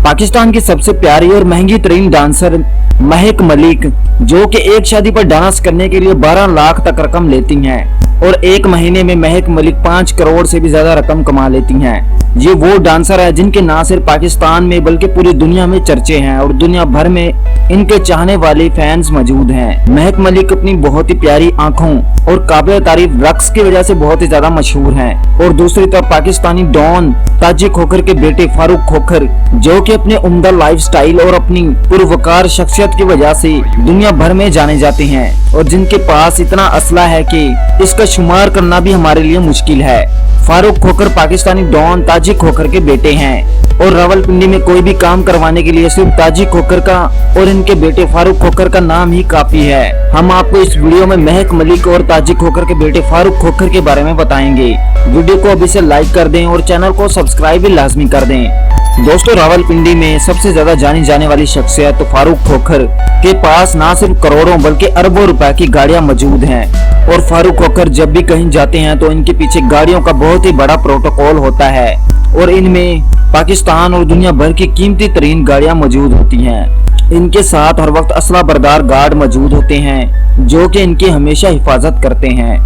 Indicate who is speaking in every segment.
Speaker 1: पाकिस्तान की सबसे प्यारी और महंगी तरीन डांसर महक मलिक, जो कि एक शादी पर डांस करने के लिए 12 लाख तक रकम लेती हैं और एक महीने में महक मलिक 5 करोड़ से भी ज्यादा रकम कमा लेती हैं। ये वो डांसर है जिनके ना सिर्फ पाकिस्तान में बल्कि पूरी दुनिया में चर्चे हैं और दुनिया भर में इनके चाहने वाले फैंस मौजूद हैं। महक मलिक अपनी बहुत ही प्यारी आंखों और काबिल तारीफ रक्स की वजह से बहुत ही ज्यादा मशहूर हैं और दूसरी तरफ पाकिस्तानी डॉन ताजी खोखर के बेटे फारूक खोखर, जो कि अपने उम्दा लाइफस्टाइल और अपनी पुरवकार शख्सियत की वजह से दुनिया भर में जाने जाते हैं और जिनके पास इतना असला है कि इसका शुमार करना भी हमारे लिए मुश्किल है। फारूक खोखर पाकिस्तानी डॉन ताजी खोखर के बेटे हैं और रावलपिंडी में कोई भी काम करवाने के लिए सिर्फ ताजी खोखर का और इनके बेटे फारूक खोखर का नाम ही काफी है। हम आपको इस वीडियो में महक मलिक और ताजी खोखर के बेटे फारूक खोखर के बारे में बताएंगे। वीडियो को अभी से लाइक कर दें और चैनल को सब्सक्राइब भी लाजमी कर दें। दोस्तों, रावलपिंडी में सबसे ज्यादा जानी जाने वाली शख्सियत फारूक खोखर के पास ना सिर्फ करोड़ों बल्कि अरबों रुपए की गाड़ियां मौजूद हैं और फारूक खोखर जब भी कहीं जाते हैं तो इनके पीछे गाड़ियों का बहुत ही बड़ा प्रोटोकॉल होता है और इनमें पाकिस्तान और दुनिया भर की कीमती तरीन गाड़ियां मौजूद होती हैं। इनके साथ हर वक्त असला बरदार गार्ड मौजूद होते हैं जो कि इनकी हमेशा हिफाजत करते हैं।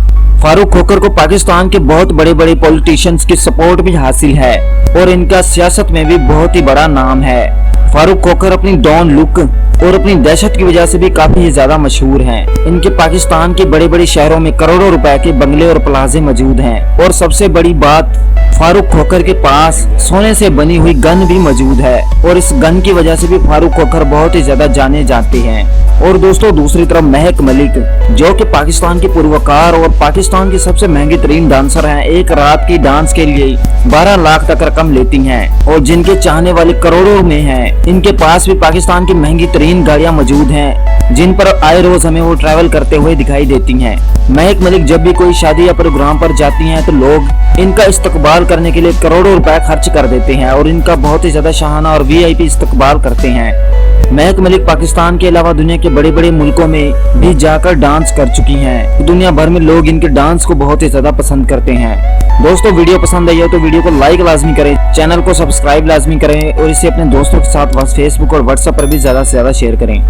Speaker 1: फारूक खोखर को पाकिस्तान के बहुत बड़े बड़े पॉलिटिशियंस की सपोर्ट भी हासिल है और इनका सियासत में भी बहुत ही बड़ा नाम है। फारूक खोखर अपनी डॉन लुक और अपनी दहशत की वजह से भी काफी ज्यादा मशहूर हैं। इनके पाकिस्तान के बड़े बड़े शहरों में करोड़ों रुपए के बंगले और प्लाजे मौजूद हैं और सबसे बड़ी बात, फारूक खोखर के पास सोने से बनी हुई गन भी मौजूद है और इस गन की वजह से भी फारूक खोखर बहुत ही ज्यादा जाने जाते हैं। और दोस्तों, दूसरी तरफ महक मलिक, जो कि पाकिस्तान के पुरवकार और पाकिस्तान की सबसे महंगी तरीन डांसर हैं, एक रात की डांस के लिए 12 लाख तक रकम लेती हैं और जिनके चाहने वाले करोड़ों में हैं। इनके पास भी पाकिस्तान की महंगी तरीन गाड़ियां मौजूद हैं जिन पर आए रोज हमें वो ट्रैवल करते हुए दिखाई देती हैं। महक मलिक जब भी कोई शादी या प्रोग्राम पर जाती हैं तो लोग इनका इस्तकबाल करने के लिए करोड़ों रुपए खर्च कर देते हैं और इनका बहुत ही ज्यादा शाहाना और वीआईपी इस्तकबाल करते हैं। महक मलिक पाकिस्तान के अलावा दुनिया के बड़े बड़े मुल्कों में भी जाकर डांस कर चुकी हैं। दुनिया भर में लोग इनके डांस को बहुत ही ज्यादा पसंद करते हैं। दोस्तों, वीडियो पसंद आई हो तो वीडियो को लाइक लाजमी करें, चैनल को सब्सक्राइब लाजमी करें और इसे अपने दोस्तों के साथ फेसबुक और व्हाट्सएप पर भी ज्यादा से ज्यादा शेयर करें।